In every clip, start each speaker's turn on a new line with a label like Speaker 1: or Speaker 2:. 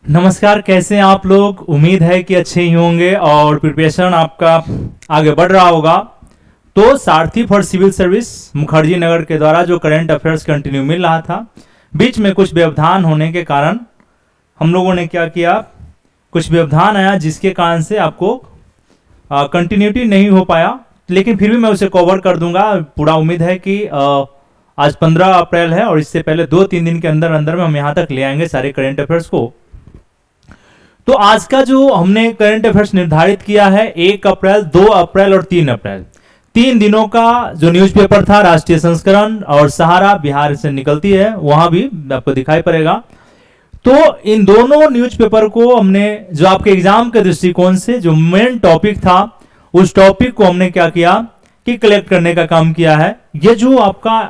Speaker 1: नमस्कार, कैसे हैं आप लोग। उम्मीद है कि अच्छे ही होंगे और प्रिपरेशन आपका आगे बढ़ रहा होगा। तो सारथी for civil service Mukherjee Nagar के द्वारा जो करंट अफेयर्स कंटिन्यू मिल रहा था, बीच में कुछ व्यवधान होने के कारण हम लोगों ने क्या किया, कुछ व्यवधान आया जिसके कारण से आपको कंटिन्यूटी नहीं हो पाया, लेकिन फिर भी मैं उसे कवर कर दूंगा। पूरा उम्मीद है कि आज 15 अप्रैल है और इससे पहले 2-3 दिन के अंदर अंदर में हम यहाँ तक ले आएंगे सारे करंट अफेयर्स को। तो आज का जो हमने करंट अफेयर्स निर्धारित किया है 1 अप्रैल, 2 अप्रैल और 3 अप्रैल, 3 दिनों का जो न्यूज़पेपर था राष्ट्रीय संस्करण और सहारा बिहार से निकलती है, वहां भी आपको दिखाई पड़ेगा। तो इन दोनों न्यूज़पेपर को हमने जो आपके एग्जाम के दृष्टिकोण से जो मेन टॉपिक था, उस टॉपिक को हमने क्या किया कि कलेक्ट करने का काम किया है। ये जो आपका,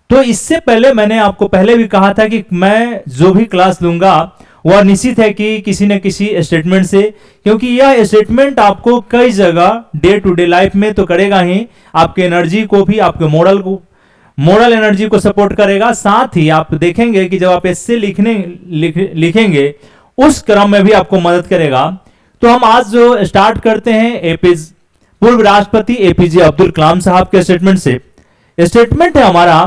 Speaker 1: तो इससे पहले मैंने आपको पहले भी कहा था कि मैं जो भी क्लास लूंगा वह निश्चित है कि किसी न किसी स्टेटमेंट से, क्योंकि यह स्टेटमेंट आपको कई जगह डे टू डे लाइफ में तो करेगा ही, आपके एनर्जी को भी, आपके मोरल एनर्जी को सपोर्ट करेगा। साथ ही आप देखेंगे कि जब आप इससे लिखेंगे उस क्रम में भी आपको मदद करेगा। तो हम आज जो स्टार्ट करते हैं पूर्व राष्ट्रपति एपीजे अब्दुल कलाम साहब के स्टेटमेंट से। स्टेटमेंट है हमारा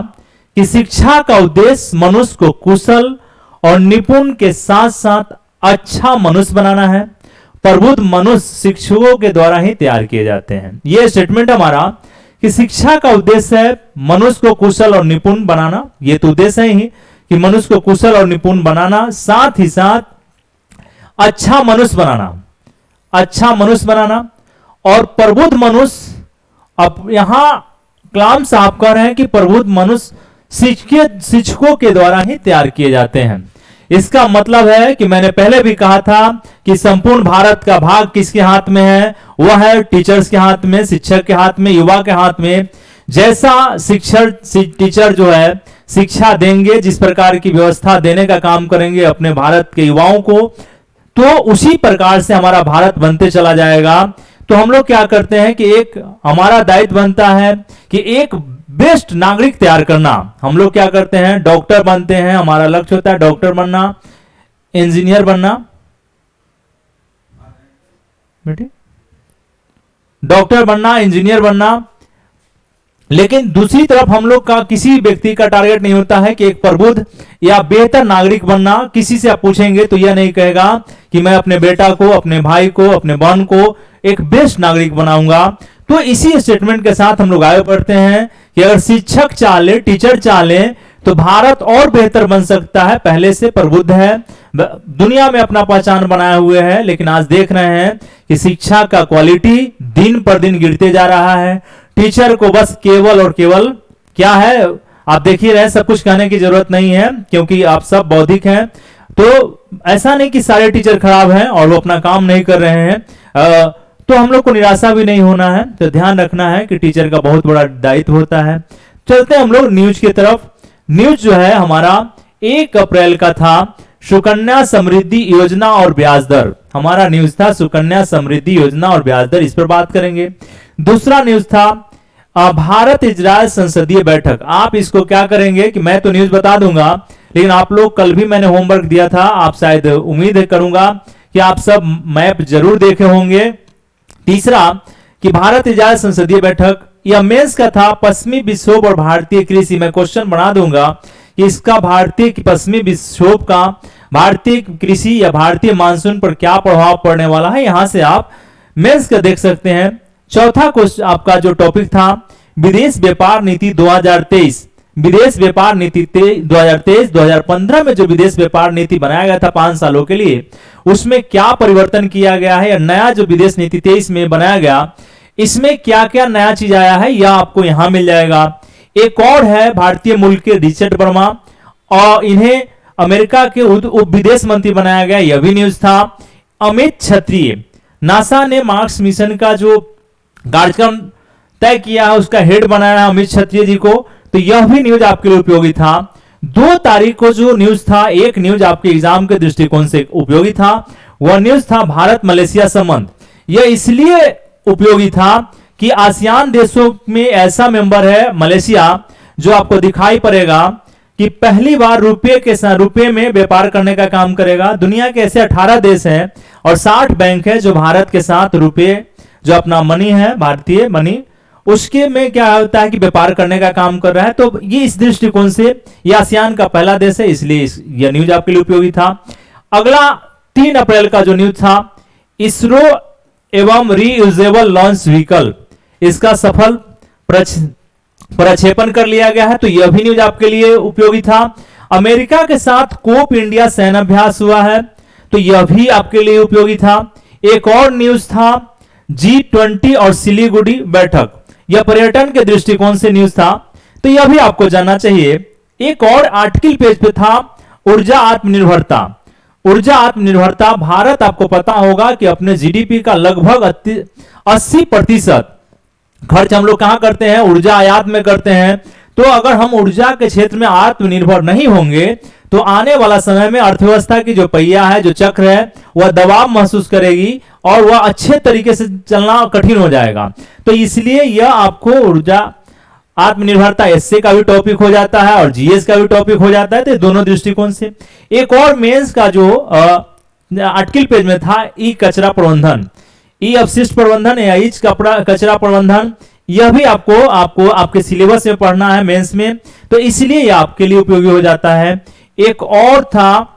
Speaker 1: कि शिक्षा का उद्देश्य मनुष्य को कुशल और निपुण के साथ साथ अच्छा मनुष्य बनाना है। प्रबुद्ध मनुष्य शिक्षकों के द्वारा ही तैयार किए जाते हैं। यह स्टेटमेंट हमारा कि शिक्षा का उद्देश्य है मनुष्य को कुशल और निपुण बनाना। यह तो उद्देश्य है ही कि मनुष्य को कुशल और निपुण बनाना, साथ ही साथ अच्छा मनुष्य बनाना और प्रबुद्ध मनुष्य। अब यहां कलाम साहब कह रहे हैं कि प्रबुद्ध मनुष्य शिक्षकों के द्वारा ही तैयार किए जाते हैं। इसका मतलब है कि मैंने पहले भी कहा था कि संपूर्ण भारत का भाग किसके हाथ में है, वह है टीचर्स के हाथ में, शिक्षक के हाथ में, युवा के हाथ में। जैसा टीचर जो है शिक्षा देंगे, जिस प्रकार की व्यवस्था देने का काम करेंगे अपने भारत के युवाओं को, तो उसी प्रकार से हमारा भारत बनते चला जाएगा। तो हम लोग क्या करते हैं कि एक हमारा दायित्व बनता है कि एक बेस्ट नागरिक तैयार करना। हम लोग क्या करते हैं, डॉक्टर बनते हैं, हमारा लक्ष्य होता है डॉक्टर बनना, इंजीनियर बनना, बेटे डॉक्टर बनना, इंजीनियर बनना। लेकिन दूसरी तरफ हम लोग का किसी व्यक्ति का टारगेट नहीं होता है कि एक प्रबुद्ध या बेहतर नागरिक बनना। किसी से आप पूछेंगे तो यह नहीं कहेगा कि मैं अपने बेटा को, अपने भाई को, अपने बहन को एक बेस्ट नागरिक बनाऊंगा। तो इसी स्टेटमेंट के साथ हम लोग आगे बढ़ते हैं कि अगर शिक्षक चाह ले, टीचर चाह ले, तो भारत और बेहतर बन सकता है। पहले से प्रबुद्ध है, दुनिया में अपना पहचान बनाए हुए है, लेकिन आज देख रहे हैं कि शिक्षा का क्वालिटी दिन पर दिन गिरते जा रहा है। टीचर को बस केवल और केवल क्या है, आप देख ही रहे, सब कुछ कहने की जरूरत नहीं है क्योंकि आप सब बौद्धिक हैं। तो ऐसा नहीं कि सारे टीचर खराब हैं और वो अपना काम नहीं कर रहे हैं। तो हम लोग को निराशा भी नहीं होना है, तो ध्यान रखना है कि टीचर का बहुत बड़ा दायित्व होता है। चलते हैं हम लोग न्यूज की तरफ। न्यूज जो है हमारा 1 अप्रैल का था, सुकन्या समृद्धि योजना और ब्याज दर। हमारा न्यूज था सुकन्या समृद्धि योजना और ब्याज दर, इस पर बात करेंगे। दूसरा न्यूज था भारत इजरायल संसदीय बैठक। आप इसको क्या करेंगे कि मैं तो न्यूज बता दूंगा, लेकिन आप लोग कल भी मैंने होमवर्क दिया था, आप शायद उम्मीद करूंगा कि आप सब मैप जरूर देखे होंगे। तीसरा कि भारत इजरायल संसदीय बैठक, यह मेंस का था, पश्चिमी विक्षोभ और भारतीय कृषि। मैं क्वेश्चन बना दूंगा कि इसका भारतीय पश्चिमी विक्षोभ का भारतीय कृषि या भारतीय मानसून पर क्या प्रभाव पड़ने वाला है, यहां से आप मेंस का देख सकते हैं। चौथा क्वेश्चन आपका जो टॉपिक था विदेश व्यापार नीति 2023। विदेश व्यापार नीति 2023-2015 में जो विदेश व्यापार नीति बनाया गया था 5 सालों के लिए, उसमें क्या परिवर्तन किया गया है, या नया जो विदेश नीति 23 में बनाया गया, इसमें क्या क्या नया चीज आया है, यह आपको यहां मिल जाएगा। एक और है भारतीय मूल के रिचर्ड वर्मा, और इन्हें अमेरिका के उप विदेश मंत्री बनाया गया, यह भी न्यूज था। अमित क्षत्रिय, नासा ने मार्स मिशन का जो कार्यक्रम तय किया है उसका हेड बनाया है अमित क्षत्रिय जी को, तो यह भी न्यूज आपके लिए उपयोगी था। 2 तारीख को जो न्यूज था, एक न्यूज आपके एग्जाम के दृष्टिकोण से उपयोगी था, वह न्यूज था भारत मलेशिया संबंध। यह इसलिए उपयोगी था कि आसियान देशों में ऐसा मेंबर है मलेशिया, जो आपको दिखाई पड़ेगा कि पहली बार रुपये में व्यापार करने का काम करेगा। दुनिया के ऐसे 18 देश हैं और 60 बैंक है जो भारत के साथ रुपये जो अपना मनी है, भारतीय मनी, उसके में क्या होता है कि व्यापार करने का काम कर रहा है। तो ये इस दृष्टिकोण से ये आसियान का पहला देश है, इसलिए यह न्यूज आपके लिए उपयोगी था। अगला 3 अप्रैल का जो न्यूज था, इसरो एवं रीयूजेबल लॉन्च व्हीकल, इसका सफल प्रक्षेपण कर लिया गया है। तो यह भी न्यूज आपके लिए उपयोगी था। अमेरिका के साथ कोप इंडिया सैन्याभ्यास हुआ है, तो यह भी आपके लिए उपयोगी था। एक और न्यूज था G20 और सिलीगुड़ी बैठक, यह पर्यटन के दृष्टिकोण से न्यूज था, तो यह भी आपको जानना चाहिए। एक और आर्टिकल पेज पे था ऊर्जा आत्मनिर्भरता। ऊर्जा आत्मनिर्भरता, भारत आपको पता होगा कि अपने जीडीपी का लगभग 80% खर्च हम लोग कहां करते हैं, ऊर्जा आयात में करते हैं। तो अगर हम ऊर्जा के क्षेत्र में आत्मनिर्भर नहीं होंगे तो आने वाला समय में अर्थव्यवस्था की जो पहिया है, जो चक्र है, वह दबाव महसूस करेगी और वह अच्छे तरीके से चलना कठिन हो जाएगा। तो इसलिए यह आपको ऊर्जा आत्मनिर्भरता एसए का भी टॉपिक हो जाता है और जीएस का भी टॉपिक हो जाता है, तो दोनों दृष्टिकोण से। एक और मेंस का जो आर्टिकल पेज में था, ई कचरा प्रबंधन, ई अपशिष्ट प्रबंधन या ई कचरा प्रबंधन, यह भी आपको आपके सिलेबस में पढ़ना है मेंस में, तो इसलिए यह आपके लिए उपयोगी हो जाता है। एक और था,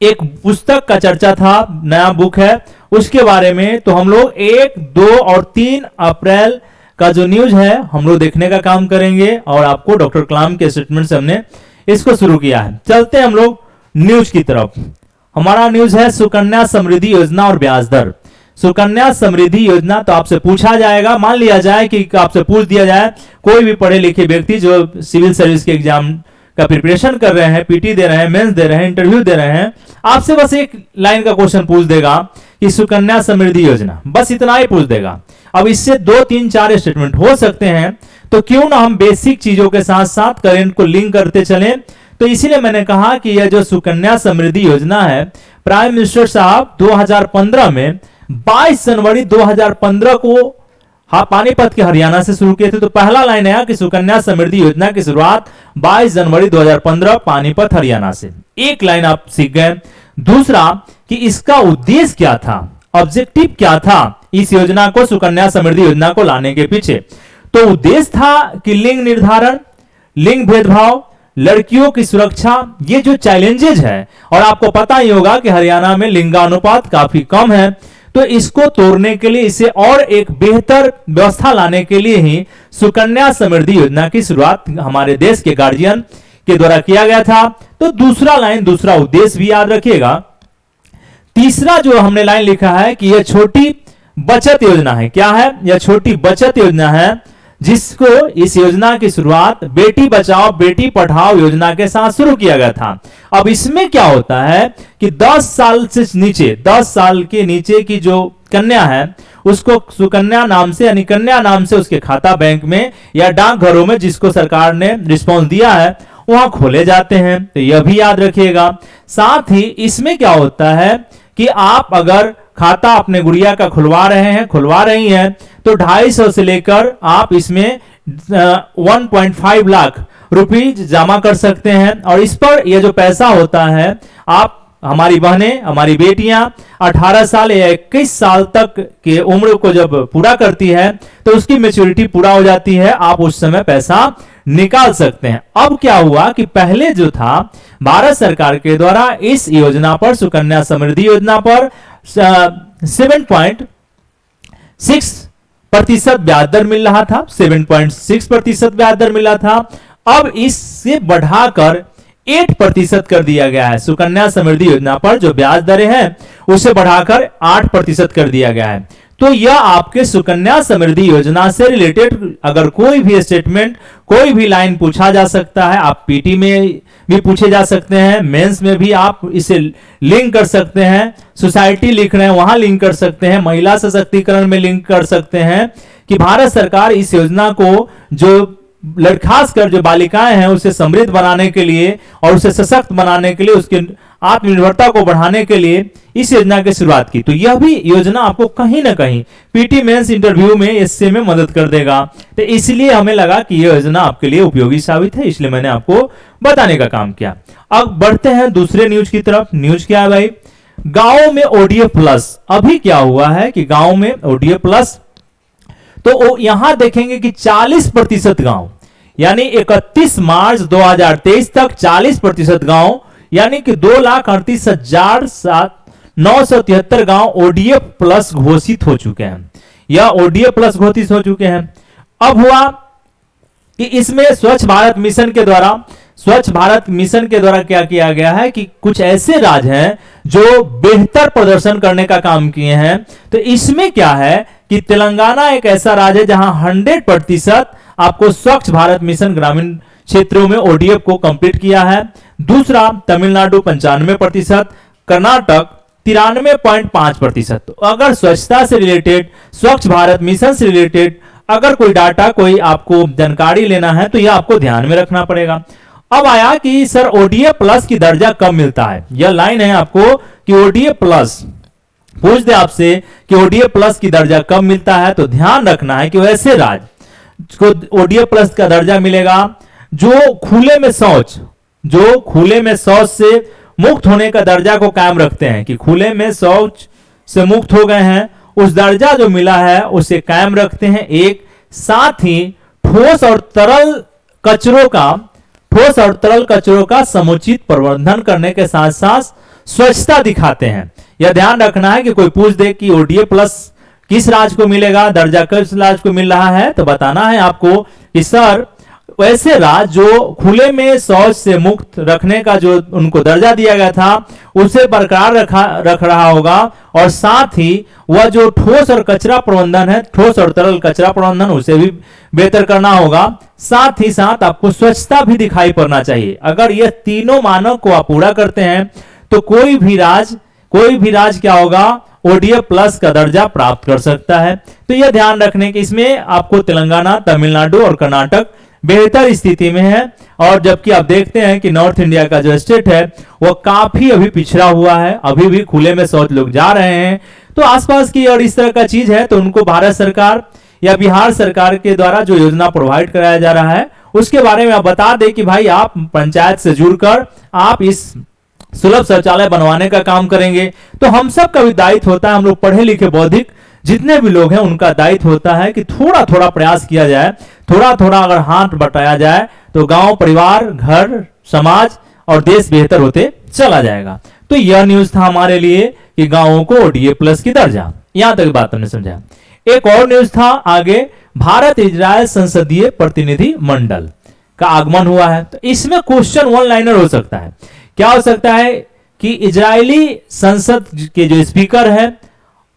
Speaker 1: एक पुस्तक का चर्चा था, नया बुक है, उसके बारे में तो हम लोग 1, 2 और 3 अप्रैल का जो न्यूज है हम लोग देखने का काम करेंगे और आपको डॉक्टर कलाम के स्टेटमेंट से हमने इसको शुरू किया है। चलते हैं हम लोग न्यूज की तरफ। हमारा न्यूज है सुकन्या समृद्धि योजना और ब्याज दर। सुकन्या समृद्धि योजना, तो आपसे पूछा जाएगा, मान लिया जाए कि आपसे पूछ दिया जाए, कोई भी पढ़े लिखे व्यक्ति जो सिविल सर्विस के एग्जाम का प्रिपरेशन कर रहे हैं, पीटी दे रहे हैं, मेंस दे रहे हैं, इंटरव्यू दे रहे हैं, आपसे बस एक लाइन का क्वेश्चन पूछ देगा कि सुकन्या समृद्धि योजना, बस इतना ही पूछ देगा। अब इससे 2, 3, 4 स्टेटमेंट हो सकते हैं, तो क्यों ना हम बेसिक चीजों के साथ साथ करंट को लिंक करते चलें। तो इसीलिए मैंने कहा कि यह जो सुकन्या समृद्धि योजना है, प्राइम मिनिस्टर साहब 2015 में 22 जनवरी 2015 को पानीपत के हरियाणा से शुरू किए थे। तो पहला लाइन है कि सुकन्या समृद्धि योजना की शुरुआत 22 जनवरी 2015 पानीपत हरियाणा से। एक लाइन आप सीख गए। दूसरा कि इसका उद्देश्य क्या था, ऑब्जेक्टिव क्या था इस योजना को, सुकन्या समृद्धि योजना को लाने के पीछे। तो उद्देश्य था कि लिंग निर्धारण, लिंग भेदभाव, लड़कियों की सुरक्षा, ये जो चैलेंजेज है, और आपको पता ही होगा कि हरियाणा में लिंगानुपात काफी कम है, तो इसको तोड़ने के लिए, इसे और एक बेहतर व्यवस्था लाने के लिए ही सुकन्या समृद्धि योजना की शुरुआत हमारे देश के गार्जियन के द्वारा किया गया था। तो दूसरा लाइन, दूसरा उद्देश्य भी याद रखिएगा। तीसरा जो हमने लाइन लिखा है कि यह छोटी बचत योजना है। क्या है? यह छोटी बचत योजना है, जिसको इस योजना की शुरुआत बेटी बचाओ बेटी पढ़ाओ योजना के साथ शुरू किया गया था। अब इसमें क्या होता है कि 10 साल से नीचे, 10 साल के नीचे की जो कन्या है, उसको सुकन्या नाम से, यानी कन्या नाम से उसके खाता बैंक में या डाकघरों में, जिसको सरकार ने रिस्पॉन्स दिया है, वहां खोले जाते हैं। तो यह भी याद रखिएगा। साथ ही इसमें क्या होता है कि आप अगर खाता अपने गुड़िया का खुलवा रही हैं, तो 250 से लेकर आप इसमें 1.5 लाख रुपीज जमा कर सकते हैं। और इस पर यह जो पैसा होता है, आप, हमारी बहनें, हमारी बेटियां 18 साल या 21 साल तक के उम्र को जब पूरा करती है, तो उसकी मैच्योरिटी पूरा हो जाती है, आप उस समय पैसा निकाल सकते हैं। अब क्या हुआ कि पहले जो था, भारत सरकार के द्वारा इस योजना पर, सुकन्या समृद्धि योजना पर 7.6% ब्याज दर मिल रहा था, 7.6% ब्याज दर मिला था। अब इससे बढ़ाकर 8% कर दिया गया है। सुकन्या समृद्धि योजना पर जो ब्याज दरें हैं, उसे बढ़ाकर 8% कर दिया गया है। तो यह आपके सुकन्या समृद्धि योजना से रिलेटेड अगर कोई भी स्टेटमेंट, कोई भी लाइन पूछा जा सकता है, आप पीटी में भी पूछे जा सकते हैं, मेंस में भी आप इसे लिंक कर सकते हैं, सोसाइटी लिख रहे हैं वहां लिंक कर सकते हैं, महिला सशक्तिकरण में लिंक कर सकते हैं कि भारत सरकार इस योजना को, जो खासकर जो बालिकाएं हैं, उसे समृद्ध बनाने के लिए और उसे सशक्त बनाने के लिए, उसकी आत्मनिर्भरता को बढ़ाने के लिए इस योजना की शुरुआत की। तो यह भी योजना आपको कहीं ना कहीं पीटी मेंस इंटरव्यू में, एसए में मदद कर देगा। तो इसलिए हमें लगा कि यह योजना आपके लिए उपयोगी साबित है, इसलिए मैंने आपको बताने का काम किया। अब बढ़ते हैं दूसरे न्यूज की तरफ। न्यूज क्या है भाई, गांव में ओडीएफ प्लस। अभी क्या हुआ है कि गांव में ओडीएफ प्लस, तो यहां देखेंगे कि 40% गांव, यानी 31 मार्च 2023 तक 40% गांव यानी कि 2,38,973 गांव ओडीएफ प्लस घोषित हो चुके हैं, या ओडीएफ प्लस घोषित हो चुके हैं। अब हुआ कि इसमें स्वच्छ भारत मिशन के द्वारा क्या किया गया है कि कुछ ऐसे राज्य हैं जो बेहतर प्रदर्शन करने का काम किए हैं। तो इसमें क्या है कि तेलंगाना एक ऐसा राज्य है जहां 100% आपको स्वच्छ भारत मिशन ग्रामीण क्षेत्रों में ओडीएफ को कंप्लीट किया है। दूसरा तमिलनाडु 95%, कर्नाटक 93.5%। तो अगर स्वच्छता से रिलेटेड, स्वच्छ भारत मिशन से रिलेटेड अगर कोई डाटा, कोई आपको जानकारी लेना है तो यह आपको ध्यान में रखना पड़ेगा। अब आया कि सर ओडीएफ प्लस की दर्जा कब मिलता है, यह लाइन है आपको कि ओडीएफ प्लस पूछ दे आपसे कि ओडीएफ प्लस की दर्जा कब मिलता है, तो ध्यान रखना है कि वैसे राज्य को ओडीएफ प्लस का दर्जा मिलेगा जो खुले में शौच से मुक्त होने का दर्जा को कायम रखते हैं, कि खुले में शौच से मुक्त हो गए हैं, उस दर्जा जो मिला है उसे कायम रखते हैं। एक साथ ही ठोस और तरल कचरों का समुचित प्रबंधन करने के साथ साथ स्वच्छता दिखाते हैं। यह ध्यान रखना है कि कोई पूछ दे कि ओडीएफ प्लस किस राज्य को मिलेगा, दर्जा किस राज्य को मिल रहा है, तो बताना है आपको कि सर वैसे राज्य जो खुले में शौच से मुक्त रखने का जो उनको दर्जा दिया गया था उसे बरकरार रख रहा होगा, और साथ ही वह जो ठोस और कचरा प्रबंधन है, ठोस और तरल कचरा प्रबंधन, उसे भी बेहतर करना होगा। साथ ही साथ आपको स्वच्छता भी दिखाई पड़ना चाहिए। अगर यह तीनों मानक को आप पूरा करते हैं तो कोई भी राज्य क्या होगा, ओडीएफ प्लस का दर्जा प्राप्त कर सकता है। तो यह ध्यान रखने कि इसमें आपको तेलंगाना, तमिलनाडु और कर्नाटक बेहतर स्थिति में है, और जबकि आप देखते हैं कि नॉर्थ इंडिया का जो स्टेट है वह काफी अभी पिछड़ा हुआ है, अभी भी खुले में शौच लोग जा रहे हैं। तो आसपास की और इस तरह का चीज है, तो उनको भारत सरकार या बिहार सरकार के द्वारा जो योजना प्रोवाइड कराया जा रहा है उसके बारे में आप बता दें कि भाई आप पंचायत से जुड़कर आप इस सुलभ शौचालय बनवाने का काम करेंगे। तो हम सब का भी दायित्व होता है, हम लोग पढ़े लिखे बौद्धिक जितने भी लोग हैं उनका दायित्व होता है कि थोड़ा थोड़ा प्रयास किया जाए, थोड़ा थोड़ा अगर हाथ बटाया जाए तो गांव, परिवार, घर, समाज और देश बेहतर होते चला जाएगा। तो यह न्यूज था हमारे लिए कि गांवों को ओडीएफ प्लस की दर्जा। यहां तक बात हमने समझा। एक और न्यूज था आगे, भारत इजराइल संसदीय प्रतिनिधि मंडल का आगमन हुआ है। तो इसमें क्वेश्चन वन लाइनर हो सकता है। क्या हो सकता है कि इजरायली संसद के जो स्पीकर है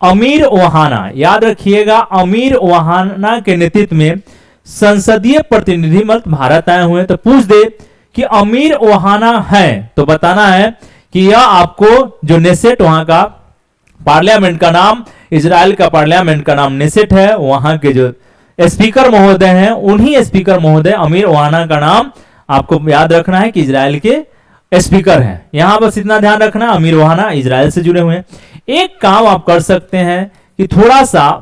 Speaker 1: अमीर ओहाना, याद रखिएगा अमीर ओहाना के नेतृत्व में संसदीय प्रतिनिधिमंडल भारत आए हुए हैं। तो पूछ दे कि अमीर ओहाना है तो बताना है कि यह आपको जो नेसेट, वहां का पार्लियामेंट का नाम, इजराइल का पार्लियामेंट का नाम नेसेट है, वहां के जो स्पीकर महोदय हैं उन्हीं स्पीकर महोदय अमीर ओहाना का नाम आपको याद रखना है कि इजराइल के स्पीकर हैं। यहां बस इतना ध्यान रखना, अमीर ओहाना इजराइल से जुड़े हुए हैं। एक काम आप कर सकते हैं कि थोड़ा सा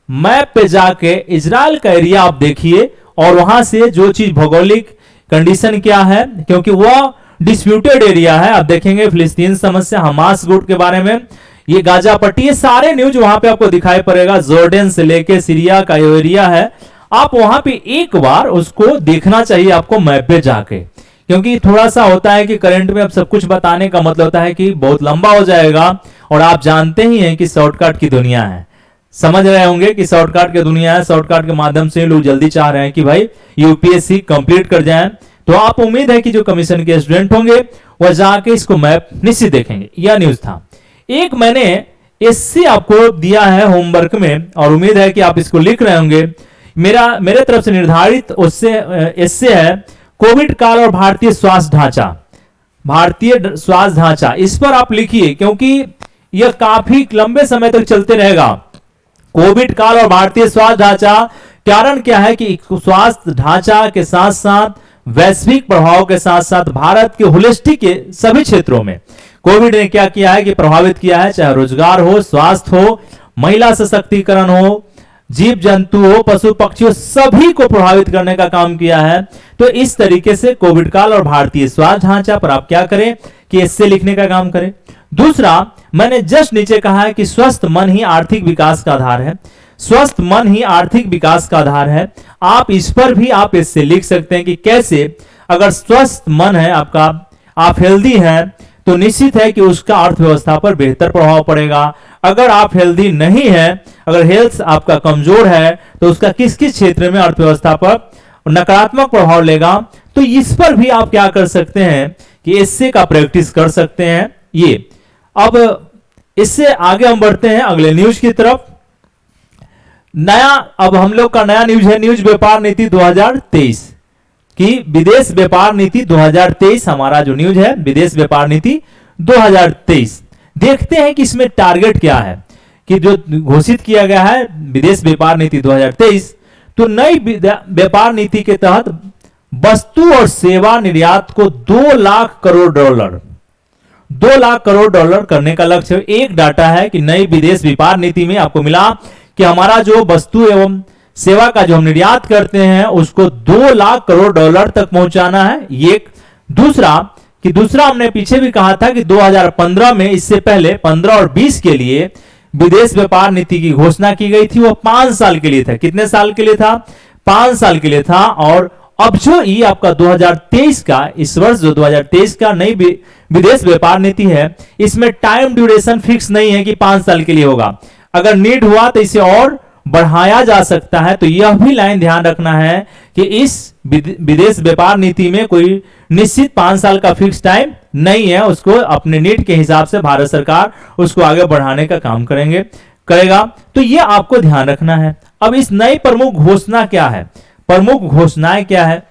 Speaker 1: मैप पे जाके इजराइल का एरिया आप देखिए और वहां से जो चीज भौगोलिक कंडीशन क्या है, क्योंकि वह डिस्प्यूटेड एरिया है। आप देखेंगे फिलिस्तीन समस्या, हमास गुट के बारे में, ये गाजा पट्टी, ये सारे न्यूज वहां पे आपको दिखाई पड़ेगा। जॉर्डन से लेके सीरिया का जो एरिया है, आप वहां पे एक बार उसको देखना चाहिए आपको मैप पे जाके, क्योंकि थोड़ा सा होता है कि करंट में अब सब कुछ बताने का मतलब होता है कि बहुत लंबा हो जाएगा, और आप जानते ही हैं कि शॉर्टकट की दुनिया है। समझ रहे होंगे कि शॉर्टकट की दुनिया है, शॉर्टकट के माध्यम से लोग जल्दी चाह रहे हैं कि भाई यूपीएससी कंप्लीट कर जाएं। तो आप उम्मीद है कि जो कमीशन के स्टूडेंट होंगे वह जाके इसको मैप निश्चित देखेंगे। यह न्यूज था। एक मैंने एससे आपको दिया है होमवर्क में, और उम्मीद है कि आप इसको लिख रहे होंगे। मेरे तरफ से निर्धारित उससे एससे है कोविड काल और भारतीय स्वास्थ्य ढांचा। इस पर आप लिखिए, क्योंकि यह काफी लंबे समय तक चलते रहेगा। कोविड काल और भारतीय स्वास्थ्य ढांचा, कारण क्या है कि स्वास्थ्य ढांचा के साथ साथ वैश्विक प्रभाव के साथ साथ भारत के होलिस्टिक के सभी क्षेत्रों में कोविड ने क्या किया है कि प्रभावित किया है, चाहे रोजगार हो, स्वास्थ्य हो, महिला सशक्तिकरण हो, जीव जंतुओं, पशु पक्षियों सभी को प्रभावित करने का काम किया है। तो इस तरीके से कोविड काल और भारतीय स्वास्थ्य ढांचा पर आप क्या करें कि इससे लिखने का काम करें। दूसरा, मैंने जस्ट नीचे कहा है कि स्वस्थ मन ही आर्थिक विकास का आधार है। स्वस्थ मन ही आर्थिक विकास का आधार है। आप इस पर भी आप इससे लिख सकते हैं कि कैसे, अगर स्वस्थ मन है आपका, आप हेल्दी हैं, तो निश्चित है कि उसका अर्थव्यवस्था पर बेहतर प्रभाव पड़ेगा। अगर आप हेल्दी नहीं है, अगर हेल्थ आपका कमजोर है, तो उसका किस किस क्षेत्र में अर्थव्यवस्था पर नकारात्मक प्रभाव लेगा। तो इस पर भी आप क्या कर सकते हैं कि इससे का प्रैक्टिस कर सकते हैं। ये अब इससे आगे हम बढ़ते हैं अगले न्यूज की तरफ। नया, अब हम लोग का नया न्यूज है, न्यूज व्यापार नीति 2023 की विदेश व्यापार नीति 2023 हमारा जो न्यूज है, विदेश व्यापार नीति 2023। देखते हैं कि इसमें टारगेट क्या है, कि जो घोषित किया गया है विदेश व्यापार नीति 2023। तो नई व्यापार नीति के तहत वस्तु और सेवा निर्यात को 2 लाख करोड़ डॉलर 2 लाख करोड़ डॉलर करने का लक्ष्य। एक डाटा है कि नई विदेश व्यापार नीति में आपको मिला कि हमारा जो वस्तु एवं सेवा का जो हम निर्यात करते हैं उसको 2 लाख करोड़ डॉलर तक पहुंचाना है। ये दूसरा हमने पीछे भी कहा था कि 2015 में, इससे पहले 15 और 20 के लिए विदेश व्यापार नीति की घोषणा की गई थी। वो 5 साल के लिए था। कितने साल के लिए था? 5 साल के लिए था। और अब जो ये आपका 2023 का, इस वर्ष जो 2023 का नई विदेश व्यापार नीति है, इसमें टाइम ड्यूरेशन फिक्स नहीं है कि 5 साल के लिए होगा। अगर नीड हुआ तो इसे और बढ़ाया जा सकता है। तो यह भी लाइन ध्यान रखना है कि इस विदेश व्यापार नीति में कोई निश्चित 5 साल का फिक्स टाइम नहीं है। उसको अपने नीड के हिसाब से भारत सरकार उसको आगे बढ़ाने का काम करेगा। तो यह आपको ध्यान रखना है। अब इस नई प्रमुख घोषणा क्या है, प्रमुख घोषणाएं क्या है?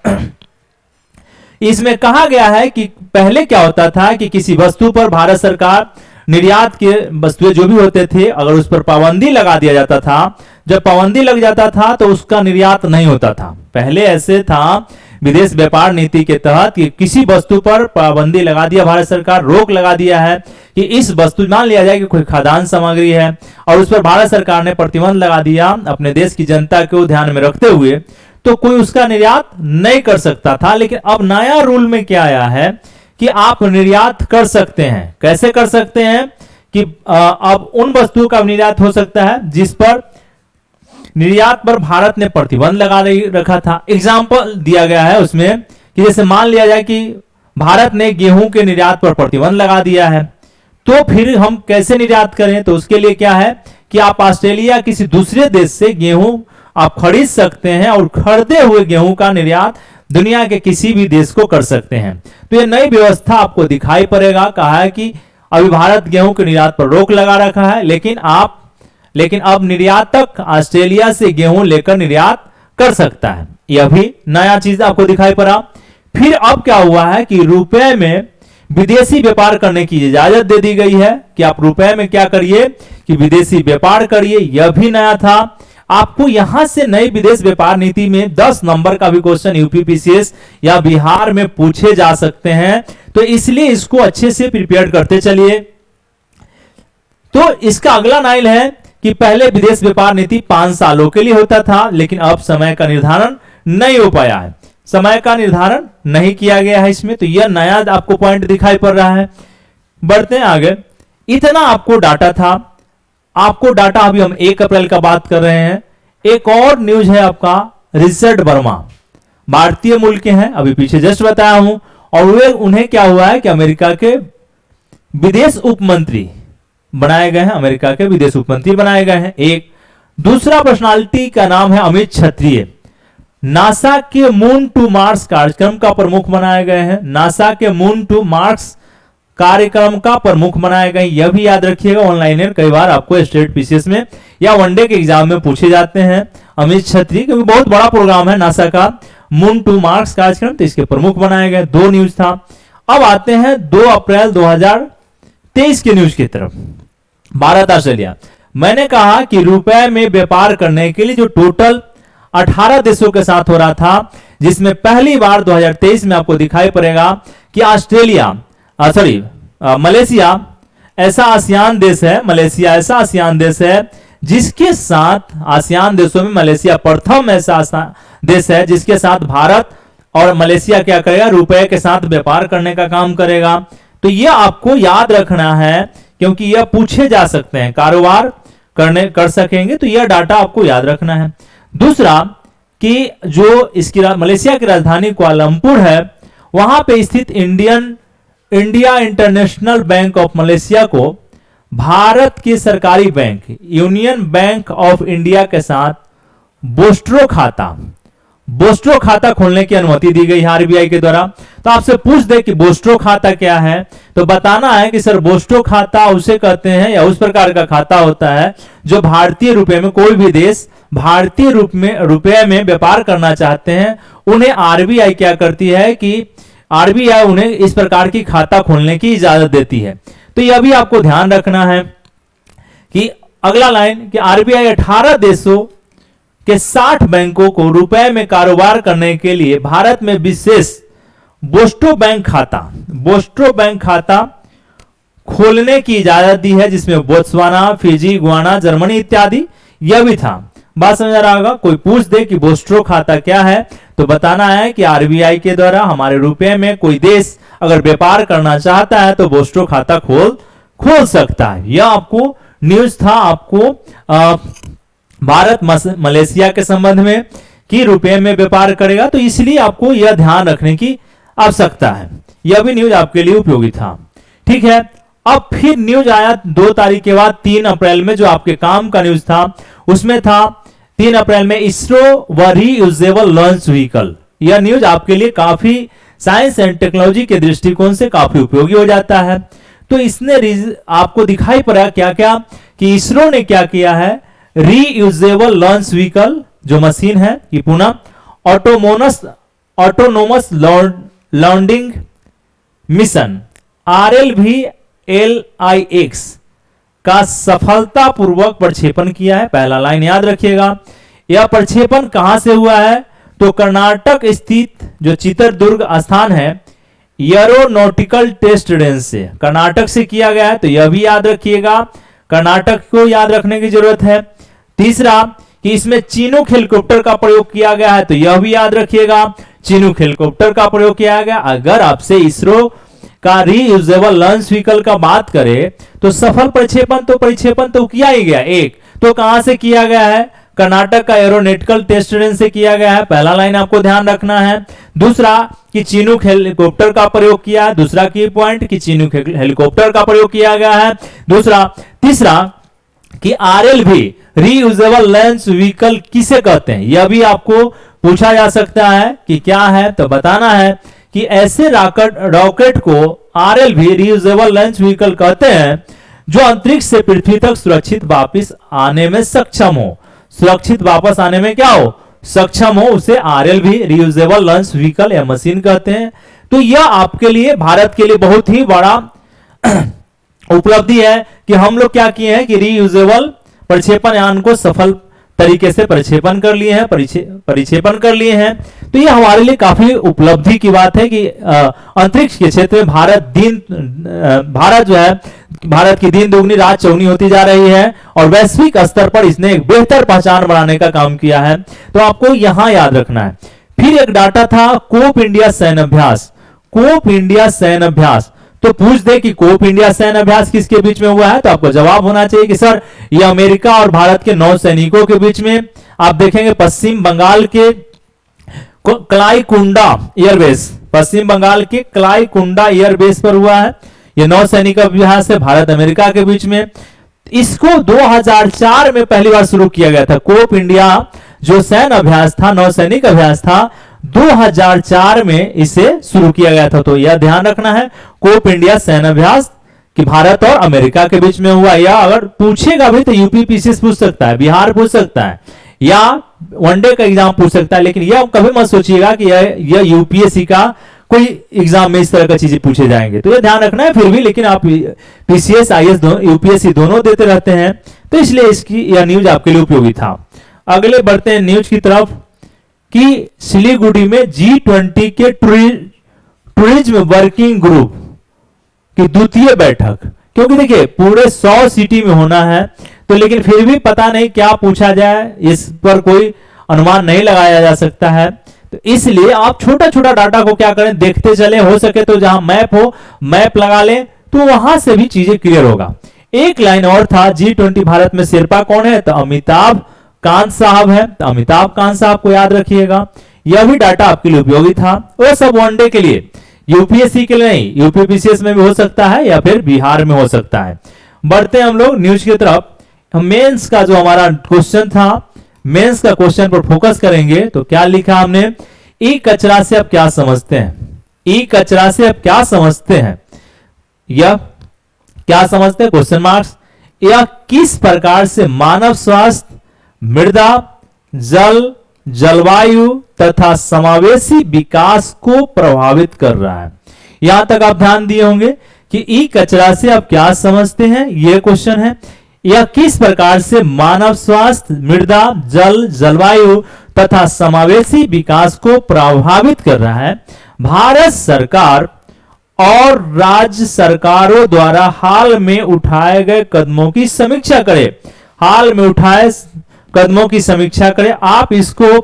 Speaker 1: इसमें कहा गया है कि पहले क्या होता था कि किसी वस्तु पर भारत सरकार निर्यात के वस्तुएं जो भी होते थे, अगर उस पर पाबंदी लगा दिया जाता था, जब पाबंदी लग जाता था तो उसका निर्यात नहीं होता था। पहले ऐसे था विदेश व्यापार नीति के तहत कि किसी वस्तु पर पाबंदी लगा दिया भारत सरकार, रोक लगा दिया है कि इस वस्तु, मान लिया जाए कि कोई खाद्यान्न सामग्री है और उस पर भारत सरकार ने प्रतिबंध लगा दिया अपने देश की जनता को ध्यान में रखते हुए, तो कोई उसका निर्यात नहीं कर सकता था। लेकिन अब नया रूल में क्या आया है कि आप निर्यात कर सकते हैं। कैसे कर सकते हैं? कि अब उन वस्तुओं का निर्यात हो सकता है जिस पर निर्यात पर भारत ने प्रतिबंध लगा रखा था। एग्जाम्पल दिया गया है उसमें कि जैसे मान लिया जाए कि भारत ने गेहूं के निर्यात पर प्रतिबंध लगा दिया है, तो फिर हम कैसे निर्यात करें? तो उसके लिए क्या है कि आप ऑस्ट्रेलिया किसी दूसरे देश से गेहूं आप खरीद सकते हैं और खरीदे हुए गेहूं का निर्यात दुनिया के किसी भी देश को कर सकते हैं। तो ये नई व्यवस्था आपको दिखाई पड़ेगा। कहा है कि अभी भारत गेहूं के निर्यात पर रोक लगा रखा है, लेकिन अब निर्यातक ऑस्ट्रेलिया से गेहूं लेकर निर्यात कर सकता है। यह भी नया चीज आपको दिखाई पड़ा। फिर अब क्या हुआ है कि रुपए में विदेशी व्यापार करने की इजाजत दे दी गई है कि आप रुपए में क्या करिए कि विदेशी व्यापार करिए। यह भी नया था। आपको यहां से नई विदेश व्यापार नीति में 10 नंबर का भी क्वेश्चन यूपीपीसीएस या बिहार में पूछे जा सकते हैं, तो इसलिए इसको अच्छे से प्रिपेयर करते चलिए। तो इसका अगला नाइल है कि पहले विदेश व्यापार नीति 5 सालों के लिए होता था, लेकिन अब समय का निर्धारण नहीं हो पाया है। समय का निर्धारण नहीं किया गया है इसमें। तो यह नया आपको पॉइंट दिखाई पड़ रहा है। बढ़ते हैं आगे। इतना आपको डाटा था। आपको डाटा, अभी हम 1 अप्रैल का बात कर रहे हैं। एक और न्यूज है आपका, रिचर्ड वर्मा भारतीय मूल के हैं, अभी पीछे जस्ट बताया हूं। और वे, उन्हें क्या हुआ है कि अमेरिका के विदेश उप मंत्री बनाए गए हैं। अमेरिका के विदेश उप मंत्री बनाए गए हैं। एक दूसरा पर्सनालिटी का नाम है अमित क्षत्रिय, नासा के मून टू मार्स कार्यक्रम का प्रमुख बनाए गए हैं। नासा के मून टू मार्स कार्यक्रम का प्रमुख बनाए गए। यह भी याद रखिएगा, ऑनलाइन कई बार आपको स्टेट पीसीएस में या वनडे के एग्जाम में पूछे जाते हैं। अमित क्षत्रिय, क्योंकि बहुत बड़ा प्रोग्राम है नासा का मून टू मार्स कार्यक्रम, तो इसके प्रमुख बनाए गए। 2 न्यूज था। अब आते हैं 2 अप्रैल 2023 के न्यूज की तरफ। भारत ऑस्ट्रेलिया, मैंने कहा कि रुपए में व्यापार करने के लिए जो टोटल 18 देशों के साथ हो रहा था, जिसमें पहली बार 2023 में आपको दिखाई पड़ेगा कि मलेशिया ऐसा आसियान देश है, जिसके साथ आसियान देशों में मलेशिया प्रथम ऐसा देश है जिसके साथ भारत और मलेशिया क्या करेगा, रुपए के साथ व्यापार करने का काम करेगा। तो यह आपको याद रखना है क्योंकि यह पूछे जा सकते हैं, कारोबार कर सकेंगे, तो यह डाटा आपको याद रखना है। दूसरा कि जो इसकी मलेशिया की राजधानी कुआलालंपुर है, वहां पे स्थित India international bank of Malaysia को भारत के सरकारी bank union bank of India के साथ बोस्ट्रो खाता खोलने की अनुमति दी गई है आरबीआई के द्वारा। तो आपसे पूछ दे कि बोस्ट्रो खाता क्या है, तो बताना है कि सर बोस्ट्रो खाता उसे कहते हैं या उस प्रकार का खाता होता है जो भारतीय रुपए में, कोई भी देश भारतीय रुपए में व्यापार करना चाहते हैं, उन्हें आरबीआई क्या करती है कि आरबीआई उन्हें इस प्रकार की खाता खोलने की इजाजत देती है। तो यह भी आपको ध्यान रखना है कि अगला लाइन कि आरबीआई 18 देशों के 60 बैंकों को रुपए में कारोबार करने के लिए भारत में विशेष बोस्ट्रो बैंक खाता खोलने की इजाजत दी है, जिसमें बोत्सवाना, फिजी, गुयाना, जर्मनी इत्यादि यह भी था। बात समझ आ रहा होगा। कोई पूछ दे कि बोस्ट्रो खाता क्या है, तो बताना है कि आरबीआई के द्वारा हमारे रुपए में कोई देश अगर व्यापार करना चाहता है तो बोस्ट्रो खाता खोल सकता है। यह आपको न्यूज था आपको भारत मलेशिया के संबंध में कि रुपए में व्यापार करेगा, तो इसलिए आपको यह ध्यान रखने की आवश्यकता है। यह भी न्यूज आपके लिए उपयोगी था। ठीक है, अब फिर न्यूज आया 2 तारीख के बाद 3 अप्रैल में, जो आपके काम का न्यूज था उसमें था 3 अप्रैल में इसरो व रीयूजेबल लॉन्च व्हीकल। यह न्यूज आपके लिए काफी साइंस एंड टेक्नोलॉजी के दृष्टिकोण से काफी उपयोगी हो जाता है। तो इसने आपको दिखाई पड़ा क्या क्या कि इसरो ने क्या किया है, रीयूजेबल लॉन्च व्हीकल जो मशीन है कि पुनः ऑटोनोमस लॉन्डिंग मिशन RLV-LIX का सफलतापूर्वक प्रक्षेपण किया है। पहला लाइन याद रखिएगा। यह प्रक्षेपण कहां से हुआ है, तो कर्नाटक स्थित जो चित्रदुर्ग स्थान है एरोनॉटिकल टेस्ट रेंज से, कर्नाटक से किया गया है। तो यह भी याद रखिएगा, कर्नाटक को याद रखने की जरूरत है। तीसरा कि इसमें चिनूक हेलीकॉप्टर का प्रयोग किया गया है, तो यह भी याद रखिएगा, चिनूक हेलीकॉप्टर का प्रयोग किया गया। अगर आपसे इसरो का रीयूजेबल लॉन्च व्हीकल का बात करें तो सफल प्रक्षेपण तो किया ही गया। एक तो कहां से किया गया है, कर्नाटक का एरोनॉटिकल टेस्ट रेंज से किया गया है। पहला लाइन आपको ध्यान रखना है। दूसरा कि चिनूक हेलीकॉप्टर का प्रयोग किया है, दूसरा की पॉइंट कि चिनूक हेलीकॉप्टर का प्रयोग किया गया है। दूसरा, तीसरा कि RLV रीयूजेबल लॉन्च व्हीकल किसे कहते हैं, यह भी आपको पूछा जा सकता है कि क्या है, तो बताना है कि ऐसे रॉकेट को RLV रीयूजेबल लॉन्च व्हीकल कहते हैं जो अंतरिक्ष से पृथ्वी तक सुरक्षित वापस आने में सक्षम हो। सुरक्षित वापस आने में क्या हो, सक्षम हो, उसे RLV रीयूजेबल लॉन्च व्हीकल या मशीन कहते हैं। तो यह आपके लिए, भारत के लिए बहुत ही बड़ा उपलब्धि है कि हम लोग क्या किए हैं कि रीयूजेबल प्रक्षेपण यान को सफल तरीके से प्रक्षेपण कर लिए हैं, परिक्षेपण कर लिए हैं। तो ये हमारे लिए काफी उपलब्धि की बात है कि अंतरिक्ष के क्षेत्र में भारत जो है, भारत की दिन दुगनी रात चौगनी होती जा रही है और वैश्विक स्तर पर इसने एक बेहतर पहचान बनाने का काम किया है। तो आपको यहां याद रखना है। फिर एक डाटा था कोप इंडिया सैन्य अभ्यास। तो पूछ दे कि कोप इंडिया सैन्य अभ्यास किसके बीच में हुआ है, तो आपको जवाब होना चाहिए कि सर ये अमेरिका और भारत के नौसैनिकों के बीच में। आप देखेंगे पश्चिम बंगाल के क्लाईकुंडा एयरबेस पर हुआ है। यह नौसैनिक अभ्यास है भारत अमेरिका के बीच में। इसको 2004 में पहली बार शुरू किया गया था। कोप इंडिया जो सैन्य अभ्यास था, नौसैनिक अभ्यास था, 2004 में इसे शुरू किया गया था। तो यह ध्यान रखना है, कोप इंडिया सैन्य अभ्यास कि भारत और अमेरिका के बीच में हुआ। या अगर पूछेगा भी तो यूपीपीसीएस पूछ सकता है, बिहार पूछ सकता है, या वनडे का एग्जाम पूछ सकता है। लेकिन यह कभी मत सोचिएगा कि यह यूपीएससी का कोई एग्जाम में इस तरह का चीजें पूछे जाएंगे। तो यह ध्यान रखना है। फिर भी लेकिन आप पीसीएस, आईएएस, यूपीएससी दोनों देते रहते हैं, तो इसलिए इसकी यह न्यूज आपके लिए उपयोगी था। अगले बढ़ते हैं न्यूज की तरफ कि सिलीगुड़ी में G20 के टूरिज्म वर्किंग ग्रुप की द्वितीय बैठक, क्योंकि देखिए पूरे 100 सिटी में होना है, तो लेकिन फिर भी पता नहीं क्या पूछा जाए, इस पर कोई अनुमान नहीं लगाया जा सकता है। तो इसलिए आप छोटा छोटा डाटा को क्या करें, देखते चले, हो सके तो जहां मैप हो मैप लगा लें, तो वहां से भी चीजें क्लियर होगा। एक लाइन और था, G20 भारत में शेरपा कौन है, तो अमिताभ कांत साहब है। तो अमिताभ कांत साहब को याद रखिएगा। यह भी डाटा आपके लिए उपयोगी था। वो सब वनडे के लिए, यूपीएससी के लिए नहीं, यूपीपीसीएस में भी हो सकता है या फिर बिहार में हो सकता है। बढ़ते हैं हम लोग न्यूज की तरफ। मेंस का जो हमारा क्वेश्चन था, मेंस का क्वेश्चन पर फोकस करेंगे। तो क्या लिखा हमने, ई कचरा से आप क्या समझते हैं, ई कचरा से आप क्या समझते हैं, यह क्या समझते हैं, क्वेश्चन मार्क्स। यह किस प्रकार से मानव स्वास्थ्य, मृदा, जल, जलवायु तथा समावेशी विकास को प्रभावित कर रहा है। यहां तक आप ध्यान दिए होंगे कि ई कचरा से आप क्या समझते हैं, यह क्वेश्चन है। यह किस प्रकार से मानव स्वास्थ्य, मृदा, जल, जलवायु तथा समावेशी विकास को प्रभावित कर रहा है। भारत सरकार और राज्य सरकारों द्वारा हाल में उठाए गए कदमों की समीक्षा करें। हाल में उठाए कदमों की समीक्षा करें। आप इसको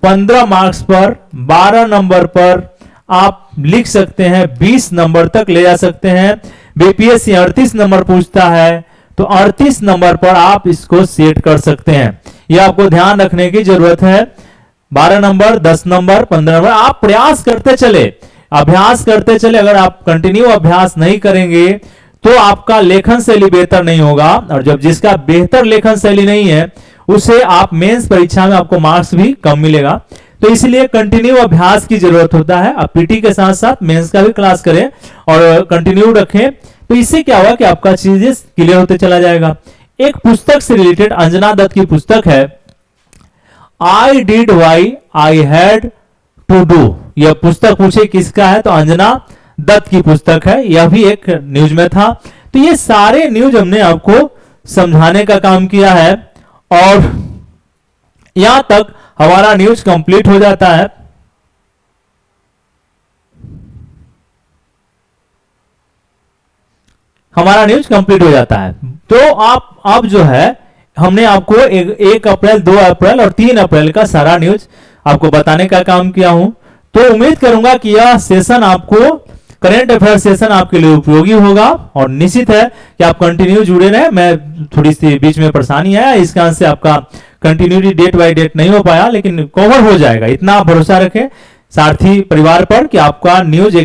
Speaker 1: 15 मार्क्स पर, 12 नंबर पर आप लिख सकते हैं, 20 नंबर तक ले जा सकते हैं। बीपीएससी 38 नंबर पूछता है, तो 38 नंबर पर आप इसको सेट कर सकते हैं। यह आपको ध्यान रखने की जरूरत है। 12 नंबर, 10 नंबर, 15 नंबर, आप प्रयास करते चले, अभ्यास करते चले। अगर आप कंटिन्यू अभ्यास नहीं करेंगे तो आपका लेखन शैली बेहतर नहीं होगा, और जब जिसका बेहतर लेखन शैली नहीं है उसे आप मेंस परीक्षा में आपको मार्क्स भी कम मिलेगा। तो इसलिए कंटिन्यू अभ्यास की जरूरत होता है। आप पीटी के साथ साथ मेंस का भी क्लास करें और कंटिन्यू रखें, तो इससे क्या होगा कि आपका चीजें क्लियर होते चला जाएगा। एक पुस्तक से रिलेटेड अंजना दत्त की पुस्तक है, I did why I had to do. यह पुस्तक पूछे किसका है, तो अंजना दत्त की पुस्तक है। यह भी एक न्यूज में था। तो ये सारे न्यूज हमने आपको समझाने का काम किया है, और यहां तक हमारा न्यूज कंप्लीट हो जाता है। हमारा न्यूज कंप्लीट हो जाता है। तो आप अब जो है हमने आपको 1 अप्रैल, 2 अप्रैल और 3 अप्रैल का सारा न्यूज आपको बताने का काम किया हूं। तो उम्मीद करूंगा कि यह सेशन आपको, करंट अफेयर सेशन आपके लिए उपयोगी होगा, और निश्चित है कि आप कंटिन्यू जुड़े रहे। मैं थोड़ी सी बीच में परेशानी आया, इस कारण से आपका कंटिन्यूटी डेट बाय डेट नहीं हो पाया, लेकिन कवर हो जाएगा। इतना आप भरोसा रखें सारथी परिवार पर कि आपका न्यूज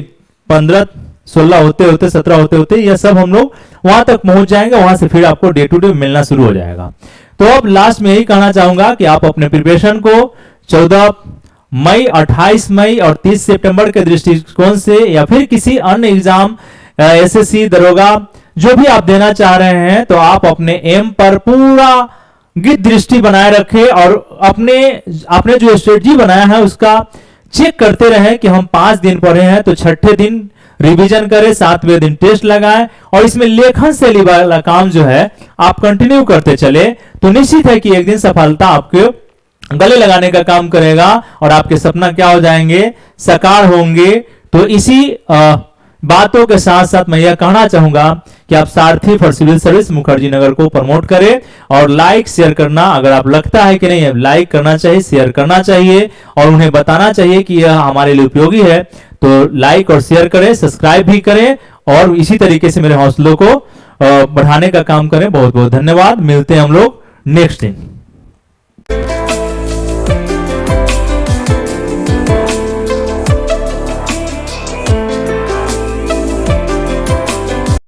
Speaker 1: 15, 16 होते होते, 17 होते होते यह सब हम लोग वहां तक पहुंच जाएंगे। वहां से फिर आपको डे टू डे मिलना शुरू हो जाएगा। तो अब लास्ट में यही कहना चाहूंगा कि आप अपने प्रिपरेशन को 14 मई, 28 मई और 30 सितंबर के दृष्टिकोण से, या फिर किसी अन्य एग्जाम, एसएससी, दरोगा, जो भी आप देना चाह रहे हैं, तो आप अपने एम पर पूरा दृष्टि बनाए रखें, और अपने जो स्ट्रेटजी बनाया है उसका चेक करते रहे कि हम 5 दिन पढ़े हैं तो 6ठे दिन रिवीजन करें, 7वें दिन टेस्ट लगाएं, और इसमें लेखन शैली वाला काम जो है आप कंटिन्यू करते चले। तो निश्चित है कि एक दिन सफलता आपके गले लगाने का काम करेगा, और आपके सपना क्या हो जाएंगे, साकार होंगे। तो इसी बातों के साथ साथ मैं यह कहना चाहूंगा कि आप सारथी for civil service Mukherjee Nagar को प्रमोट करें, और लाइक शेयर करना, अगर आप लगता है कि नहीं लाइक करना चाहिए, शेयर करना चाहिए, और उन्हें बताना चाहिए कि यह हमारे लिए उपयोगी है, तो लाइक और शेयर करें, सब्सक्राइब भी करें, और इसी तरीके से मेरे हौसलों को बढ़ाने का काम करें। बहुत बहुत धन्यवाद। मिलते हैं हम लोग नेक्स्ट दिन।